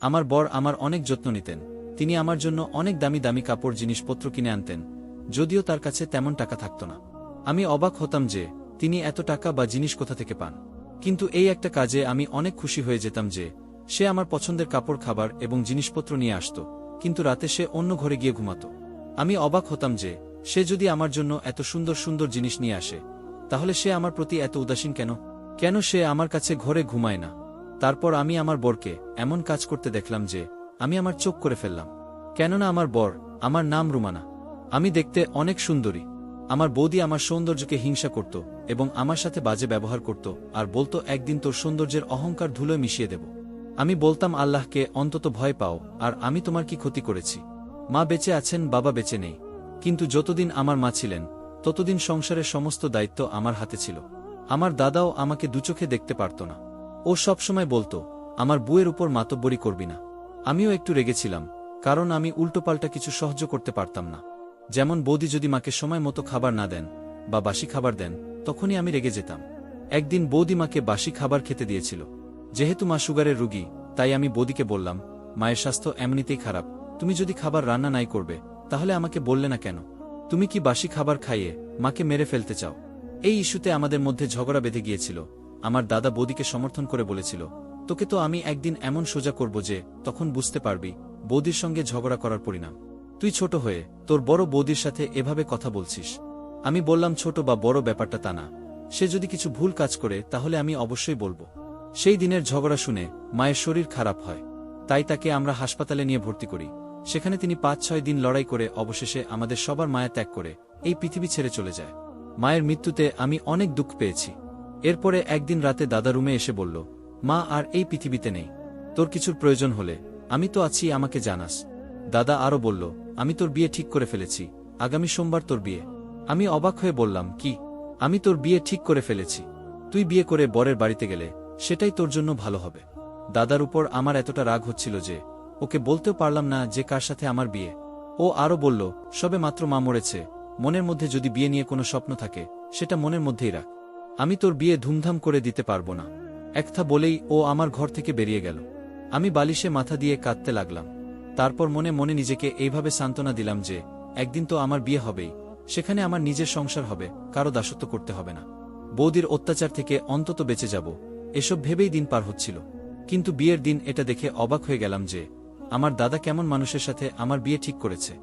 আমার বর আমার অনেক যত্ন নিতেন। তিনি আমার জন্য অনেক দামি দামি কাপড় জিনিসপত্র কিনে আনতেন, যদিও তার কাছে তেমন টাকা থাকত না। আমি অবাক হতাম যে তিনি এত টাকা বা জিনিস কোথা থেকে পান। কিন্তু এই একটা কাজে আমি অনেক খুশি হয়ে যেতাম যে সে আমার পছন্দের কাপড়, খাবার এবং জিনিসপত্র নিয়ে আসত, কিন্তু রাতে সে অন্য ঘরে গিয়ে ঘুমাত। আমি অবাক হতাম যে সে যদি আমার জন্য এত সুন্দর সুন্দর জিনিস নিয়ে আসে, তাহলে সে আমার প্রতি এত উদাসীন কেন? কেন সে আমার কাছে ঘরে ঘুমায় না? তারপর আমি আমার বরকে এমন কাজ করতে দেখলাম যে আমি আমার চোখ করে ফেললাম। কেননা আমার বর, আমার নাম রুমানা, আমি দেখতে অনেক সুন্দরী। আমার বৌদি আমার সৌন্দর্যকে হিংসা করত এবং আমার সাথে বাজে ব্যবহার করত, আর বলতো একদিন তোর সৌন্দর্যের অহংকার ধুলোয় মিশিয়ে দেব। আমি বলতাম, আল্লাহকে অন্তত ভয় পাও, আর আমি তোমার কি ক্ষতি করেছি? মা বেঁচে আছেন, বাবা বেঁচে নেই, কিন্তু যতদিন আমার মা ছিলেন ততদিন সংসারের সমস্ত দায়িত্ব আমার হাতে ছিল। আমার দাদাও আমাকে দুচোখে দেখতে পারত না। ও সবসময় বলতো, আমার বুয়ের উপর মাতব্বরি করবি না। আমিও একটু রেগেছিলাম, কারণ আমি উল্টোপাল্টা কিছু সহ্য করতে পারতাম না। যেমন বৌদি যদি মাকে সময় মতো খাবার না দেন বা বাসি খাবার দেন, তখনই আমি রেগে যেতাম। একদিন বৌদি মাকে বাসি খাবার খেতে দিয়েছিল। যেহেতু মা সুগারের রুগী, তাই আমি বৌদিকে বললাম, মায়ের স্বাস্থ্য এমনিতেই খারাপ, তুমি যদি খাবার রান্না নাই করবে তাহলে আমাকে বললে না কেন? তুমি কি বাসি খাবার খাইয়ে মাকে মেরে ফেলতে চাও? এই ইস্যুতে আমাদের মধ্যে ঝগড়া বেঁধে গিয়েছিল। আমার দাদা বৌদিকে সমর্থন করে বলেছিল, তোকে তো আমি একদিন এমন সোজা করব যে তখন বুঝতে পারবি বৌদির সঙ্গে ঝগড়া করার পরিণাম। তুই ছোট হয়ে তোর বড় বৌদির সাথে এভাবে কথা বলছিস। আমি বললাম, ছোট বা বড় ব্যাপারটা তা না, সে যদি কিছু ভুল কাজ করে তাহলে আমি অবশ্যই বলবো। সেই দিনের ঝগড়া শুনে মায়ের শরীর খারাপ হয়, তাই তাকে আমরা হাসপাতালে নিয়ে ভর্তি করি। সেখানে তিনি ৫-৬ দিন লড়াই করে অবশেষে আমাদের সবার মায়া ত্যাগ করে এই পৃথিবী ছেড়ে চলে যায়। মায়ের মৃত্যুতে আমি অনেক দুঃখ পেয়েছি। এরপরে একদিন রাতে দাদা রুমে এসে বলল, মা আর এই পৃথিবীতে নেই, তোর কিছুর প্রয়োজন হলে আমি তো আছি, আমাকে জানাস। দাদা আরও বলল, আমি তোর বিয়ে ঠিক করে ফেলেছি, আগামী সোমবার তোর বিয়ে। আমি অবাক হয়ে বললাম, কি? আমি তোর বিয়ে ঠিক করে ফেলেছি? তুই বিয়ে করে বরের বাড়িতে গেলে সেটাই তোর জন্য ভালো হবে। দাদার উপর আমার এতটা রাগ হচ্ছিল যে ওকে বলতেও পারলাম না যে কার সাথে আমার বিয়ে। ও আরও বলল, সবে মাত্র মা মরেছে, মনের মধ্যে যদি বিয়ে নিয়ে কোনো স্বপ্ন থাকে সেটা মনের মধ্যেই রাখ। আমি তোর বিয়ে ধুমধাম করে দিতে পারবো না। একটা বলেই ও আমার ঘর থেকে বেরিয়ে গেল। আমি বালিশে মাথা দিয়ে কাঁদতে লাগলাম। তারপর মনে মনে নিজেকে এইভাবে সান্ত্বনা দিলাম যে একদিন তো আমার বিয়ে হবেই, সেখানে আমার নিজের সংসার হবে, কারো দাসত্ব করতে হবে না। বৌদির অত্যাচার থেকে অন্তত বেঁচে যাব, এসব ভেবেই দিন পার হচ্ছিল। কিন্তু বিয়ের দিন এটা দেখে অবাক হয়ে গেলাম যে আমার দাদা কেমন মানুষের সাথে আমার বিয়ে ঠিক করেছে।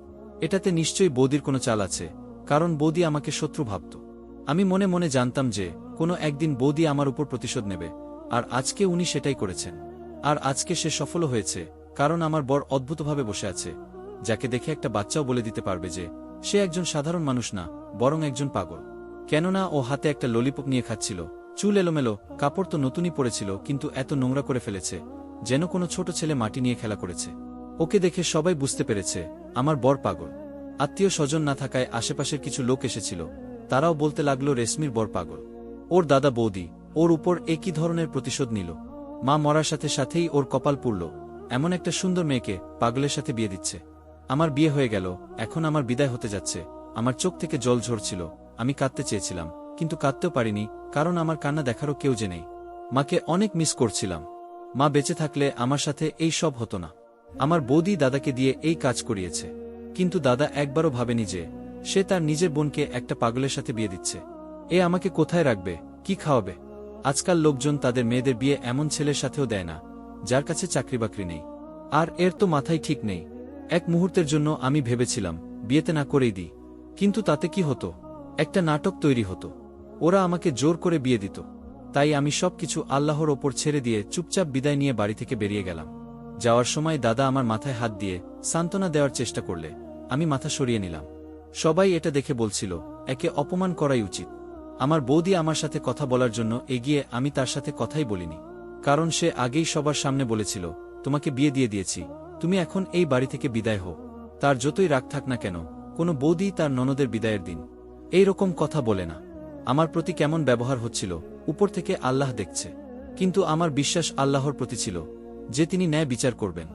এটাতে নিশ্চয়ই বৌদির কোনো চাল আছে, কারণ বৌদি আমাকে শত্রু ভাবত। আমি মনে মনে জানতাম যে কোনো একদিন বৌদি আমার উপর প্রতিশোধ নেবে, আর আজকে উনি সেটাই করেছেন। আর আজকে সে সফল হয়েছে, কারণ আমার বর অদ্ভুতভাবে বসে আছে, যাকে দেখে একটা বাচ্চাও বলে দিতে পারবে যে সে একজন সাধারণ মানুষ না, বরং একজন পাগল। কেননা ও হাতে একটা ললিপপ নিয়ে খাচ্ছিল, চুল এলোমেলো, কাপড় তো নতুনই পরেছিল কিন্তু এত নোংরা করে ফেলেছে যেন কোনো ছোট ছেলে মাটি নিয়ে খেলা করেছে। ওকে দেখে সবাই বুঝতে পেরেছে আমার বর পাগল। আত্মীয় স্বজন না থাকায় আশেপাশের কিছু লোক এসেছিল, তারাও বলতে লাগলো রেশমির বর পাগল। ওর দাদা বৌদি ওর উপর একই ধরনের প্রতিশোধ নিল। মা মরার সাথে সাথেই ওর কপাল পুড়ল, এমন একটা সুন্দর মেয়েকে পাগলের সাথে বিয়ে দিচ্ছে। আমার বিয়ে হয়ে গেল, এখন আমার বিদায় হতে যাচ্ছে। আমার চোখ থেকে জল ঝরছিল, আমি কাঁদতে চেয়েছিলাম কিন্তু কাঁদতেও পারিনি, কারণ আমার কান্না দেখারও কেউ যে নেই। মাকে অনেক মিস করছিলাম। মা বেঁচে থাকলে আমার সাথে এই সব হতো না। আমার বৌদি দাদাকে দিয়ে এই কাজ করিয়েছে, কিন্তু দাদা একবারও ভাবেনি যে সে তার নিজের বোনকে একটা পাগলের সাথে বিয়ে দিচ্ছে। এ আমাকে কোথায় রাখবে, কি খাওয়াবে? আজকাল লোকজন তাদের মেয়েদের বিয়ে এমন ছেলের সাথেও দেয় না যার কাছে চাকরি বাকরি নেই। আর এর তো মাথায় ঠিক নেই। এক মুহূর্তের জন্য আমি ভেবেছিলাম বিয়েতে না করেই দিই, কিন্তু তাতে কি হতো? একটা নাটক তৈরি হতো, ওরা আমাকে জোর করে বিয়ে দিত। তাই আমি সবকিছু আল্লাহর ওপর ছেড়ে দিয়ে চুপচাপ বিদায় নিয়ে বাড়ি থেকে বেরিয়ে গেলাম। যাওয়ার সময় দাদা আমার মাথায় হাত দিয়ে সান্ত্বনা দেওয়ার চেষ্টা করলে আমি মাথা সরিয়ে নিলাম। সবাই এটা দেখে বলছিল একে অপমান করাই উচিত। আমার বৌদি আমার সাথে কথা বলার জন্য এগিয়ে আমি তার সাথে কথাই বলিনি, কারণ সে আগেই সবার সামনে বলেছিল, তোমাকে বিয়ে দিয়ে দিয়েছি, তুমি এখন এই বাড়ি থেকে বিদায় হও। তার যতই রাগ থাক না কেন, কোনো বৌদি তার ননদের বিদায়ের দিন এই রকম কথা বলে না। আমার প্রতি কেমন ব্যবহার হচ্ছিল উপর থেকে আল্লাহ দেখছে, কিন্তু আমার বিশ্বাস আল্লাহর প্রতি ছিল যে তিনি ন্যায় বিচার করবেন।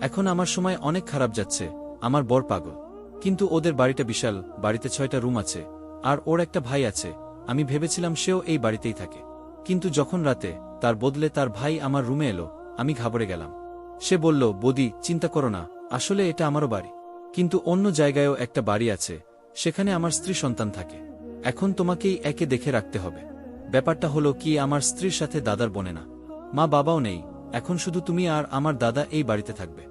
এখন আমার সময় অনেক খারাপ যাচ্ছে। আমার বর পাগল, কিন্তু ওদের বাড়িটা বিশাল, বাড়িতে 6টা রুম আছে, আর ওর একটা ভাই আছে। আমি ভেবেছিলাম সেও এই বাড়িতেই থাকে, কিন্তু যখন রাতে তার বদলে তার ভাই আমার রুমে এলো, আমি ঘাবড়ে গেলাম। সে বলল, বৌদি চিন্তা করো না, আসলে এটা আমারও বাড়ি, কিন্তু অন্য জায়গায়ও একটা বাড়ি আছে, সেখানে আমার স্ত্রী সন্তান থাকে। এখন তোমাকেই একে দেখে রাখতে হবে। ব্যাপারটা হলো কি, আমার স্ত্রীর সাথে দাদার বোনে না, মা বাবাও নেই, এখন শুধু তুমি আর আমার দাদা এই বাড়িতে থাকবে।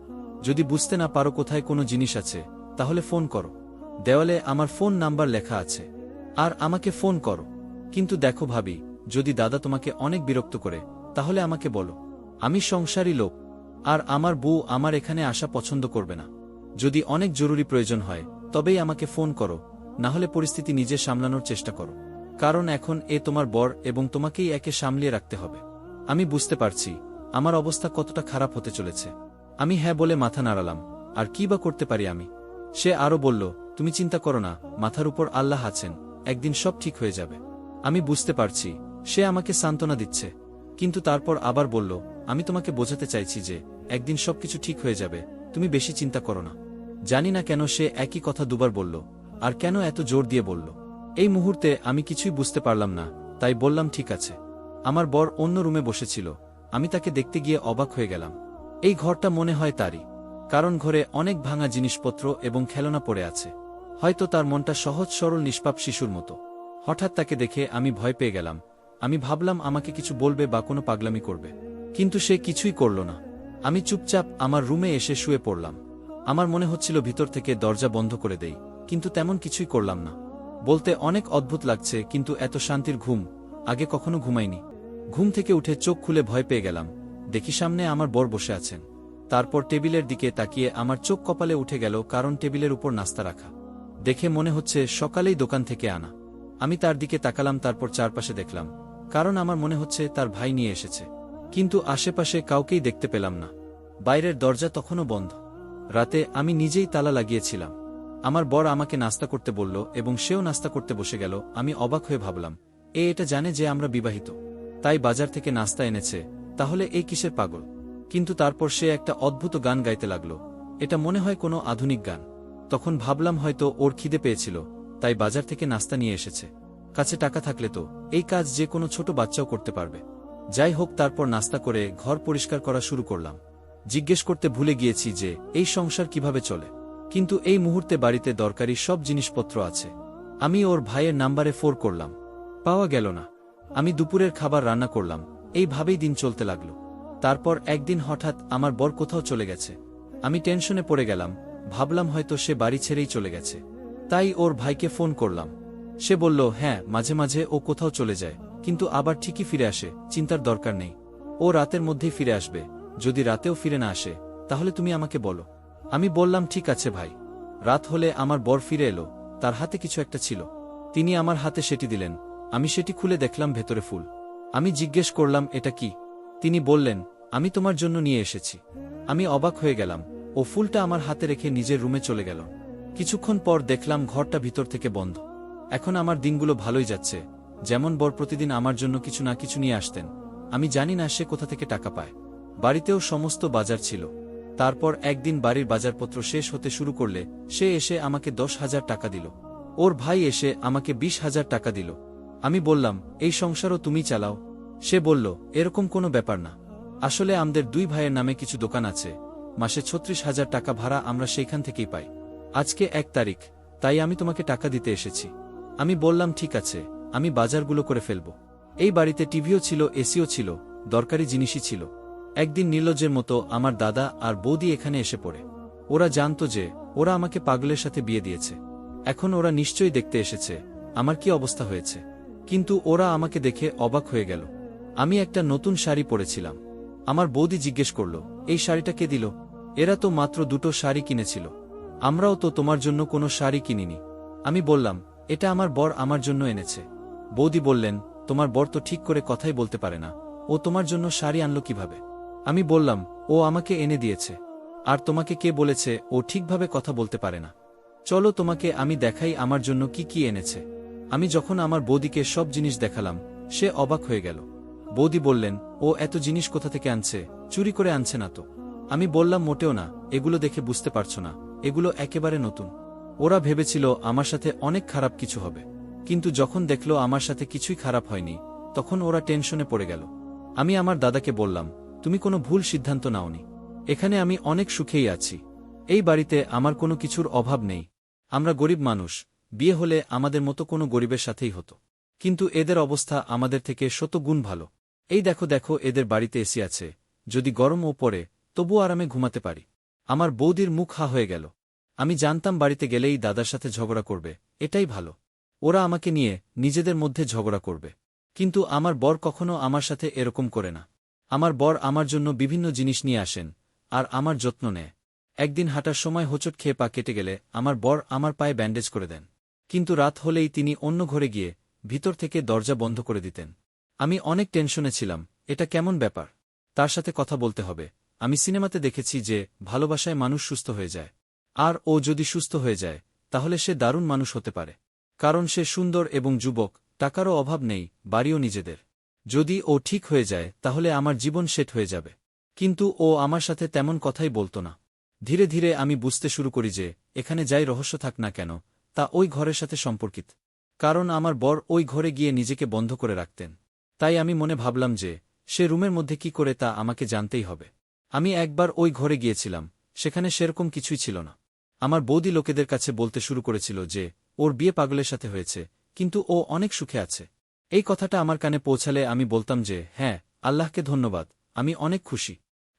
যদি বুঝতে না পারো কোথায় কোনো জিনিস আছে, তাহলে ফোন করো, দেওয়ালে আমার ফোন নাম্বার লেখা আছে, আর আমাকে ফোন করো। কিন্তু দেখো ভাবি, যদি দাদা তোমাকে অনেক বিরক্ত করে, তাহলে আমাকে বলো, আমি সংসারী লোক, আর আমার বউ আমার এখানে আসা পছন্দ করবে না। যদি অনেক জরুরি প্রয়োজন হয় তবেই আমাকে ফোন করো, না হলে পরিস্থিতি নিজে সামলানোর চেষ্টা করো, কারণ এখন এ তোমার বর এবং তোমাকেই একে সামলিয়ে রাখতে হবে। আমি বুঝতে পারছি আমার অবস্থা কতটা খারাপ হতে চলেছে। আমি হ্যাঁ বলে মাথা নাড়ালাম, আর কি বা করতে পারি আমি। সে আরও বলল, তুমি চিন্তা করো না, মাথার উপর আল্লাহ আছেন, একদিন সব ঠিক হয়ে যাবে। আমি বুঝতে পারছি সে আমাকে সান্ত্বনা দিচ্ছে, কিন্তু তারপর আবার বলল, আমি তোমাকে বোঝাতে চাইছি যে একদিন সবকিছু ঠিক হয়ে যাবে, তুমি বেশি চিন্তা করো না। জানি না কেন সে একই কথা দুবার বলল, আর কেন এত জোর দিয়ে বলল। এই মুহূর্তে আমি কিছুই বুঝতে পারলাম না, তাই বললাম ঠিক আছে। আমার বর অন্য রুমে বসেছিল, আমি তাকে দেখতে গিয়ে অবাক হয়ে গেলাম। এই ঘরটা মনে হয় তারই, কারণ ঘরে অনেক ভাঙা জিনিসপত্র এবং খেলনা পড়ে আছে। হয়তো তার মনটা সহজ সরল নিষ্পাপ শিশুর মতো। হঠাৎ তাকে দেখে আমি ভয় পেয়ে গেলাম। আমি ভাবলাম আমাকে কিছু বলবে বা কোনো পাগলামি করবে, কিন্তু সে কিছুই করল না। আমি চুপচাপ আমার রুমে এসে শুয়ে পড়লাম। আমার মনে হচ্ছিল ভিতর থেকে দরজা বন্ধ করে দেই, কিন্তু তেমন কিছুই করলাম না। বলতে অনেক অদ্ভুত লাগছে, কিন্তু এত শান্তির ঘুম আগে কখনো ঘুমাইনি। ঘুম থেকে উঠে চোখ খুলে ভয় পেয়ে গেলাম, দেখি সামনে আমার বর বসে আছেন। তারপর টেবিলের দিকে তাকিয়ে আমার চোখ কপালে উঠে গেল, কারণ টেবিলের উপর নাস্তা রাখা দেখে মনে হচ্ছে সকালেই দোকান থেকে আনা। আমি তার দিকে তাকালাম, তারপর চারপাশে দেখলাম, কারণ আমার মনে হচ্ছে তার ভাই নিয়ে এসেছে, কিন্তু আশেপাশে কাউকেই দেখতে পেলাম না। বাইরের দরজা তখনও বন্ধ। রাতে আমি নিজেই তালা লাগিয়েছিলাম। আমার বর আমাকে নাস্তা করতে বলল এবং সেও নাস্তা করতে বসে গেল। আমি অবাক হয়ে ভাবলাম, এটা জানে যে আমরা বিবাহিত, তাই বাজার থেকে নাস্তা এনেছে, তাহলে এই কিসের পাগল। কিন্তু তারপর সে একটা অদ্ভুত গান গাইতে লাগলো, এটা মনে হয় কোনো আধুনিক গান। তখন ভাবলাম হয়তো ওর খিদে পেয়েছিল, তাই বাজার থেকে নাস্তা নিয়ে এসেছে। কাছে টাকা থাকলে তো এই কাজ যে কোনো ছোট বাচ্চাও করতে পারবে। যাই হোক, তারপর নাস্তা করে ঘর পরিষ্কার করা শুরু করলাম। জিজ্ঞেস করতে ভুলে গিয়েছি যে এই সংসার কিভাবে চলে, কিন্তু এই মুহূর্তে বাড়িতে দরকারি সব জিনিসপত্র আছে। আমি ওর ভাইয়ের নাম্বারে ফোন করলাম, পাওয়া গেল না। আমি দুপুরের খাবার রান্না করলাম, এইভাবেই দিন চলতে লাগলো। তারপর একদিন হঠাৎ আমার বর কোথাও চলে গেছে। আমি টেনশনে পড়ে গেলাম, ভাবলাম হয়তো সে বাড়ি ছেড়েই চলে গেছে। তাই ওর ভাইকে ফোন করলাম। সে বলল, হ্যাঁ, মাঝে মাঝে ও কোথাও চলে যায়, কিন্তু আবার ঠিকই ফিরে আসে, চিন্তার দরকার নেই। ও রাতের মধ্যেই ফিরে আসবে। যদি রাতেও ফিরে না আসে, তাহলে তুমি আমাকে বলো। আমি বললাম, ঠিক আছে ভাই। রাত হলে আমার বর ফিরে এলো, তার হাতে কিছু একটা ছিল। তিনি আমার হাতে সেটি দিলেন। আমি সেটি খুলে দেখলাম ভেতরে ফুল। আমি জিজ্ঞেস করলাম, এটা কি? তিনি বললেন, আমি তোমার জন্য নিয়ে এসেছি। আমি অবাক হয়ে গেলাম। ও ফুলটা আমার হাতে রেখে নিজের রুমে চলে গেল। কিছুক্ষণ পর দেখলাম ঘরটা ভিতর থেকে বন্ধ। এখন আমার দিনগুলো ভালোই যাচ্ছে। যেমন বর প্রতিদিন আমার জন্য কিছু না কিছু নিয়ে আসতেন, আমি জানি না সে কোথা থেকে টাকা পায়। বাড়িতেও সমস্ত বাজার ছিল। তারপর একদিন বাড়ির বাজারপত্র শেষ হতে শুরু করলে সে এসে আমাকে 10,000 টাকা দিল। ওর ভাই এসে আমাকে 20,000 টাকা দিল। আমি বললাম, এই সংসারও তুমি চালাও? সে বলল, এরকম কোনো ব্যাপার না। আসলে আমাদের দুই ভাইয়ের নামে কিছু দোকান আছে, মাসে 36,000 টাকা ভাড়া আমরা সেইখান থেকেই পাই। আজকে 1 তারিখ, তাই আমি তোমাকে টাকা দিতে এসেছি। আমি বললাম, ঠিক আছে, আমি বাজারগুলো করে ফেলব। এই বাড়িতে টিভিও ছিল, এসিও ছিল, দরকারি জিনিসই ছিল। একদিন নির্লজ্জের মতো আমার দাদা আর বৌদি এখানে এসে পড়ে। ওরা জানতো যে ওরা আমাকে পাগলের সাথে বিয়ে দিয়েছে। এখন ওরা নিশ্চয়ই দেখতে এসেছে আমার কি অবস্থা হয়েছে। কিন্তু ওরা আমাকে দেখে অবাক হয়ে গেল। আমি একটা নতুন শাড়ি পরেছিলাম। আমার বৌদি জিজ্ঞেস করল, এই শাড়িটা কে দিল? এরা তো মাত্র 2টো শাড়ি কিনেছিল। আমরাও তো তোমার জন্য কোনো শাড়ি কিনিনি। আমি বললাম, এটা আমার বর আমার জন্য এনেছে। বৌদি বললেন, তোমার বর তো ঠিক করে কথাই বলতে পারে না, ও তোমার জন্য শাড়ি আনলো কিভাবে? আমি বললাম, ও আমাকে এনে দিয়েছে। আর তোমাকে কে বলেছে ও ঠিকভাবে কথা বলতে পারে না? চলো তোমাকে আমি দেখাই আমার জন্য কি কি এনেছে। আমি যখন আমার বৌদিকে সব জিনিস দেখালাম, সে অবাক হয়ে গেল। বৌদি বললেন, ও এত জিনিস কোথা থেকে আনছে? চুরি করে আনছে না তো? আমি বললাম, মোটেও না, এগুলো দেখে বুঝতে পারছো না, এগুলো একেবারে নতুন। ওরা ভেবেছিল আমার সাথে অনেক খারাপ কিছু হবে, কিন্তু যখন দেখলো আমার সাথে কিছুই খারাপ হয়নি, তখন ওরা টেনশনে পড়ে গেল। আমি আমার দাদাকে বললাম, তুমি কোনো ভুল সিদ্ধান্ত নাওনি। এখানে আমি অনেক সুখেই আছি। এই বাড়িতে আমার কোনো কিছুর অভাব নেই। আমরা গরিব মানুষ, বিয়ে হলে আমাদের মতো কোনো গরিবের সাথেই হতো। কিন্তু এদের অবস্থা আমাদের থেকে শত গুণ ভালো। এই দেখো দেখো, এদের বাড়িতে এসি আছে, যদি গরমও পড়ে তবুও আরামে ঘুমাতে পারি। আমার বৌদির মুখ হা হয়ে গেল। আমি জানতাম বাড়িতে গেলেই দাদার সাথে ঝগড়া করবে, এটাই ভালো। ওরা আমাকে নিয়ে নিজেদের মধ্যে ঝগড়া করবে। কিন্তু আমার বর কখনো আমার সাথে এরকম করে না। আমার বর আমার জন্য বিভিন্ন জিনিস নিয়ে আসেন, আর আমার যত্ন নেয়। একদিন হাঁটার সময় হোঁচট খেয়ে পা কেটে গেলে আমার বর আমার পায়ে ব্যান্ডেজ করে দেন। কিন্তু রাত হলেই তিনি অন্য ঘরে গিয়ে ভিতর থেকে দরজা বন্ধ করে দিতেন। আমি অনেক টেনশনে ছিলাম, এটা কেমন ব্যাপার? তার সাথে কথা বলতে হবে। আমি সিনেমাতে দেখেছি যে ভালোবাসায় মানুষ সুস্থ হয়ে যায়। আর ও যদি সুস্থ হয়ে যায় তাহলে সে দারুণ মানুষ হতে পারে। কারণ সে সুন্দর এবং যুবক, টাকারও অভাব নেই, বাড়িও নিজেদের। যদি ও ঠিক হয়ে যায় তাহলে আমার জীবন সেট হয়ে যাবে। কিন্তু ও আমার সাথে তেমন কথাই বলতো না। ধীরে ধীরে আমি বুঝতে শুরু করি যে এখানে যাই রহস্য থাক না কেন, তা ওই ঘরের সাথে সম্পর্কিত। কারণ আমার বর ওই ঘরে গিয়ে নিজেকে বন্ধ করে রাখতেন। তাই আমি মনে ভাবলাম যে সে রুমের মধ্যে কি করে তা আমাকে জানতেই হবে। আমি একবার ওই ঘরে গিয়েছিলাম, সেখানে সেরকম কিছুই ছিল না। আমার বৌদি লোকেদের কাছে বলতে শুরু করেছিল যে ওর বিয়ে পাগলের সাথে হয়েছে, কিন্তু ও অনেক সুখে আছে। এই কথাটা আমার কানে পৌঁছালে আমি বলতাম যে হ্যাঁ, আল্লাহকে ধন্যবাদ, আমি অনেক খুশি।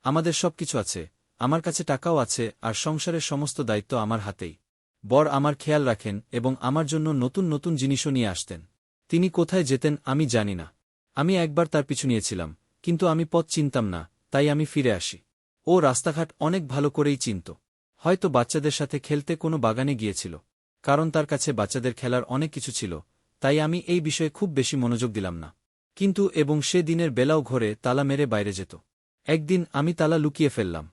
আমাদের সব কিছু আছে, আমার কাছে টাকাও আছে, আর সংসারের সমস্ত দায়িত্ব আমার হাতেই। বর আমার খেয়াল রাখেন এবং আমার জন্য নতুন নতুন জিনিসও নিয়ে আসতেন। তিনি কোথায় যেতেন আমি জানি না। আমি একবার তার পিছু নিয়েছিলাম, কিন্তু আমি পথ চিনতাম না, তাই আমি ফিরে আসি। ও রাস্তাঘাট অনেক ভালো করেই চিনত। হয়তো বাচ্চাদের সাথে খেলতে কোনো বাগানে গিয়েছিল। কারণ তার কাছে বাচ্চাদের খেলার অনেক কিছু ছিল, তাই আমি এই বিষয়ে খুব বেশি মনোযোগ দিলাম না। কিন্তু এবং সে দিনের বেলাও ঘরে তালা মেরে বাইরে যেত। একদিন আমি তালা লুকিয়ে ফেললাম।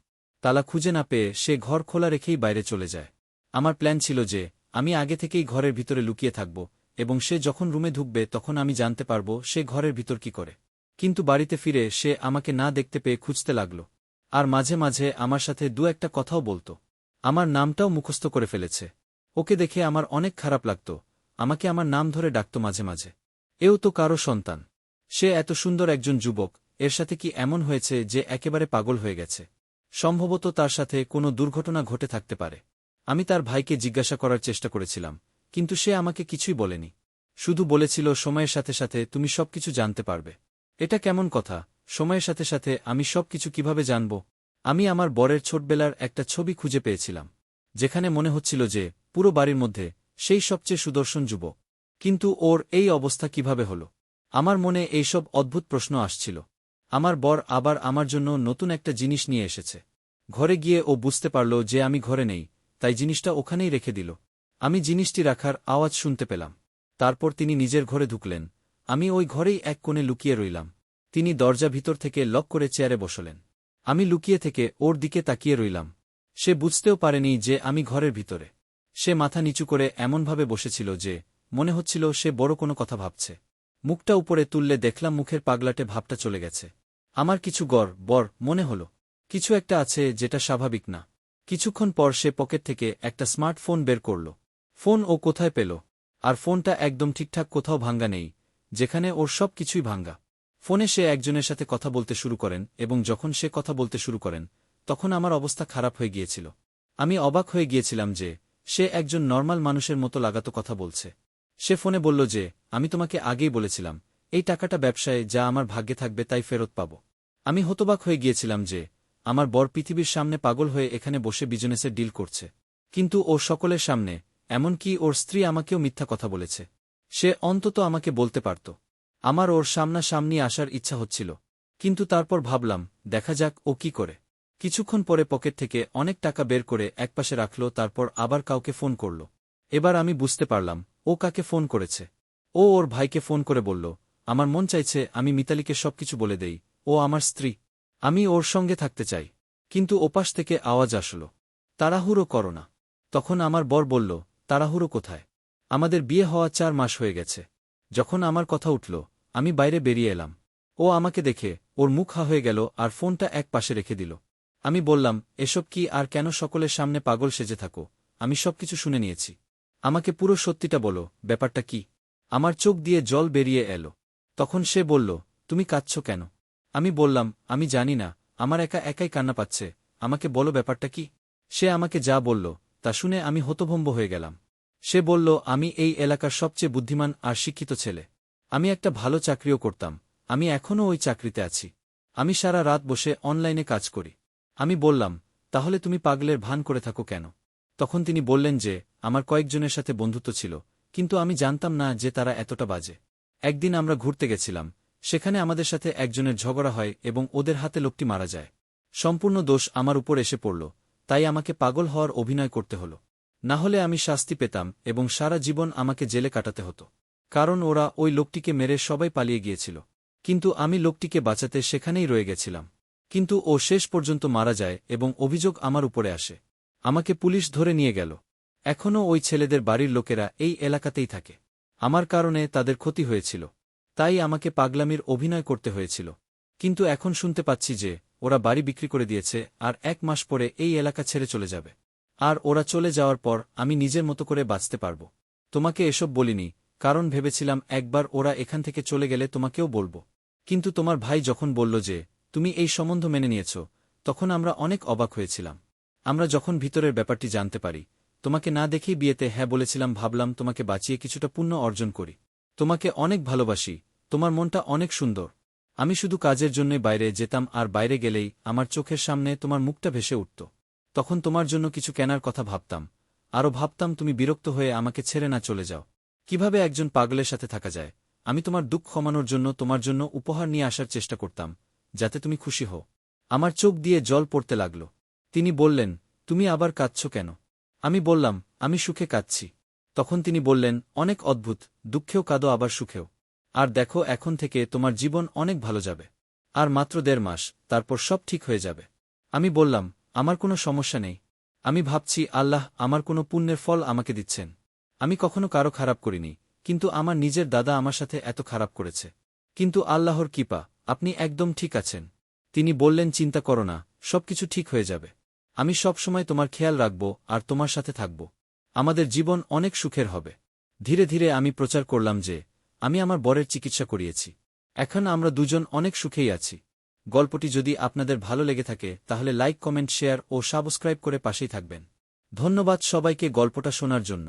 তালা খুঁজে না পেয়ে সে ঘর খোলা রেখেই বাইরে চলে যায়। আমার প্ল্যান ছিল যে আমি আগে থেকেই ঘরের ভিতরে লুকিয়ে থাকব, এবং সে যখন রুমে ঢুকবে তখন আমি জানতে পারব সে ঘরের ভিতর কি করে। কিন্তু বাড়িতে ফিরে সে আমাকে না দেখতে পেয়ে খুঁজতে লাগল। আর মাঝে মাঝে আমার সাথে দু একটা কথাও বলত। আমার নামটাও মুখস্থ করে ফেলেছে। ওকে দেখে আমার অনেক খারাপ লাগত। আমাকে আমার নাম ধরে ডাকত মাঝে মাঝে। এও তো কারো সন্তান। সে এত সুন্দর একজন যুবক, এর সাথে কি এমন হয়েছে যে একেবারে পাগল হয়ে গেছে? সম্ভবত তার সাথে কোনো দুর্ঘটনা ঘটে থাকতে পারে। আমি তার ভাইকে জিজ্ঞাসা করার চেষ্টা করেছিলাম, কিন্তু সে আমাকে কিছুই বলেনি। শুধু বলেছিল সময়ের সাথে সাথে তুমি সবকিছু জানতে পারবে। এটা কেমন কথা? সময়ের সাথে সাথে আমি সবকিছু কিভাবে জানব? আমি আমার বরের ছোটবেলার একটা ছবি খুঁজে পেয়েছিলাম, যেখানে মনে হচ্ছিল যে পুরো বাড়ির মধ্যে সেই সবচেয়ে সুদর্শন যুবক। কিন্তু ওর এই অবস্থা কিভাবে হল? আমার মনে এইসব অদ্ভুত প্রশ্ন আসছিল। আমার বর আবার আমার জন্য নতুন একটা জিনিস নিয়ে এসেছে। ঘরে গিয়ে ও বুঝতে পারল যে আমি ঘরে নেই, তাই জিনিসটা ওখানেই রেখে দিল। আমি জিনিসটি রাখার আওয়াজ শুনতে পেলাম। তারপর তিনি নিজের ঘরে ঢুকলেন। আমি ওই ঘরেই এক কোণে লুকিয়ে রইলাম। তিনি দরজা ভিতর থেকে লক করে চেয়ারে বসলেন। আমি লুকিয়ে থেকে ওর দিকে তাকিয়ে রইলাম। সে বুঝতেও পারেনি যে আমি ঘরের ভিতরে। সে মাথা নিচু করে এমনভাবে বসেছিল যে মনে হচ্ছিল সে বড় কোনো কথা ভাবছে। মুখটা উপরে তুললে দেখলাম মুখের পাগলাটে ভাবটা চলে গেছে। আমার কিছু বর মনে হল। কিছু একটা আছে যেটা স্বাভাবিক না। কিছুক্ষণ পর সে পকেট থেকে একটা স্মার্টফোন বের করল। ফোন ও কোথায় পেল? আর ফোনটা একদম ঠিকঠাক কোথাও ভাঙ্গা নেই, যেখানে ওর সব কিছুই ভাঙ্গা। ফোনে সে একজনের সাথে কথা বলতে শুরু করেন, এবং যখন সে কথা বলতে শুরু করেন তখন আমার অবস্থা খারাপ হয়ে গিয়েছিল। আমি অবাক হয়ে গিয়েছিলাম যে সে একজন নর্মাল মানুষের মতো লাগাতো কথা বলছে। সে ফোনে বলল যে আমি তোমাকে আগেই বলেছিলাম এই টাকাটা ব্যবসায় যা আমার ভাগ্যে থাকবে তাই ফেরত পাব। আমি হতবাক হয়ে গিয়েছিলাম যে আমার বর পৃথিবীর সামনে পাগল হয়ে এখানে বসে বিজনেসের ডিল করছে। কিন্তু ও সকলের সামনে, এমনকি ওর স্ত্রী আমাকেও মিথ্যা কথা বলেছে। সে অন্তত আমাকে বলতে পারত। আমার ওর সামনাসামনি আসার ইচ্ছা হচ্ছিল। কিন্তু তারপর ভাবলাম দেখা যাক ও কি করে। কিছুক্ষণ পরে পকেট থেকে অনেক টাকা বের করে একপাশে রাখল, তারপর আবার কাউকে ফোন করল। এবার আমি বুঝতে পারলাম ও কাকে ফোন করেছে। ও ওর ভাইকে ফোন করে বলল, আমার মন চাইছে আমি মিতালিকে সবকিছু বলে দেই, ও আমার স্ত্রী। আমি ওর সঙ্গে থাকতে চাই। কিন্তু ওপাশ থেকে আওয়াজ আসল, তাড়াহুড়ো করো না। তখন আমার বর বলল, তাড়াহুড়ো কোথায়? আমাদের বিয়ে হওয়া 4 মাস হয়ে গেছে। যখন আমার কথা উঠল আমি বাইরে বেরিয়ে এলাম। ও আমাকে দেখে ওর মুখ হা হয়ে গেল আর ফোনটা এক পাশে রেখে দিল। আমি বললাম, এসব কি আর কেন সকলের সামনে পাগল সেজে থাকো? আমি সবকিছু শুনে নিয়েছি। আমাকে পুরো সত্যিটা বলো, ব্যাপারটা কি? আমার চোখ দিয়ে জল বেরিয়ে এলো। তখন সে বলল, তুমি কাঁদছ কেন? আমি বললাম, আমি জানি না, আমার একাই কান্না পাচ্ছে। আমাকে বলো ব্যাপারটা কি। সে আমাকে যা বলল তা শুনে আমি হতভম্ব হয়ে গেলাম। সে বলল, আমি এই এলাকার সবচেয়ে বুদ্ধিমান আর শিক্ষিত ছেলে। আমি একটা ভালো চাকরিও করতাম। আমি এখনও ওই চাকরিতে আছি। আমি সারা রাত বসে অনলাইনে কাজ করি। আমি বললাম, তাহলে তুমি পাগলের ভান করে থাকো কেন? তখন তিনি বললেন যে, আমার কয়েকজনের সাথে বন্ধুত্ব ছিল, কিন্তু আমি জানতাম না যে তারা এতটা বাজে। একদিন আমরা ঘুরতে গেছিলাম, সেখানে আমাদের সাথে একজনের ঝগড়া হয় এবং ওদের হাতে লোকটি মারা যায়। সম্পূর্ণ দোষ আমার উপর এসে পড়ল, তাই আমাকে পাগল হওয়ার অভিনয় করতে হল। না হলে আমি শাস্তি পেতাম এবং সারা জীবন আমাকে জেলে কাটাতে হতো। কারণ ওরা ওই লোকটিকে মেরে সবাই পালিয়ে গিয়েছিল। কিন্তু আমি লোকটিকে বাঁচাতে সেখানেই রয়ে গেছিলাম। কিন্তু ও শেষ পর্যন্ত মারা যায় এবং অভিযোগ আমার উপরে আসে। আমাকে পুলিশ ধরে নিয়ে গেল। এখনও ওই ছেলেদের বাড়ির লোকেরা এই এলাকাতেই থাকে। আমার কারণে তাদের ক্ষতি হয়েছিল, তাই আমাকে পাগলামির অভিনয় করতে হয়েছিল। কিন্তু এখন শুনতে পাচ্ছি যে ওরা বাড়ি বিক্রি করে দিয়েছে আর 1 মাস পরে এই এলাকা ছেড়ে চলে যাবে। আর ওরা চলে যাওয়ার পর আমি নিজের মতো করে বাঁচতে পারব। তোমাকে এসব বলিনি, কারণ ভেবেছিলাম একবার ওরা এখান থেকে চলে গেলে তোমাকেও বলবো। কিন্তু তোমার ভাই যখন বলল যে তুমি এই সম্বন্ধ মেনে নিয়েছ, তখন আমরা অনেক অবাক হয়েছিলাম। আমরা যখন ভিতরের ব্যাপারটি জানতে পারি, তোমাকে না দেখেই বিয়েতে হ্যাঁ বলেছিলাম। ভাবলাম তোমাকে বাঁচিয়ে কিছুটা পুণ্য অর্জন করি। তোমাকে অনেক ভালোবাসি, তোমার মনটা অনেক সুন্দর। আমি শুধু কাজের জন্যই বাইরে যেতাম, আর বাইরে গেলেই আমার চোখের সামনে তোমার মুখটা ভেসে উঠত। তখন তোমার জন্য কিছু কেনার কথা ভাবতাম। আরও ভাবতাম তুমি বিরক্ত হয়ে আমাকে ছেড়ে না চলে যাও। কিভাবে একজন পাগলের সাথে থাকা যায়। আমি তোমার দুঃখ কমানোর জন্য তোমার জন্য উপহার নিয়ে আসার চেষ্টা করতাম, যাতে তুমি খুশি হও। আমার চোখ দিয়ে জল পড়তে লাগল। তিনি বললেন, তুমি আবার কাঁদছ কেন? আমি বললাম, আমি সুখে কাঁদছি। তখন তিনি বললেন, অনেক অদ্ভুত, দুঃখেও কাঁদো আবার সুখেও। আর দেখো, এখন থেকে তোমার জীবন অনেক ভালো যাবে। আর মাত্র 1.5 মাস, তারপর সব ঠিক হয়ে যাবে। আমি বললাম, আমার কোনো সমস্যা নেই। আমি ভাবছি আল্লাহ আমার কোনো পুণ্যের ফল আমাকে দিচ্ছেন। আমি কখনো কারো খারাপ করিনি, কিন্তু আমার নিজের দাদা আমার সাথে এত খারাপ করেছে। কিন্তু আল্লাহর কৃপা, আপনি একদম ঠিক আছেন। তিনি বললেন, চিন্তা করো না, সবকিছু ঠিক হয়ে যাবে। আমি সব সময় তোমার খেয়াল রাখব আর তোমার সাথে থাকব। আমাদের জীবন অনেক সুখের হবে। ধীরে ধীরে আমি প্রচার করলাম যে আমি আমার বরের চিকিৎসা করিয়েছি। এখন আমরা দুজন অনেক সুখেই আছি। গল্পটি যদি আপনাদের ভালো লেগে থাকে তাহলে লাইক, কমেন্ট, শেয়ার ও সাবস্ক্রাইব করে পাশেই থাকবেন। ধন্যবাদ সবাইকে গল্পটা শোনার জন্য।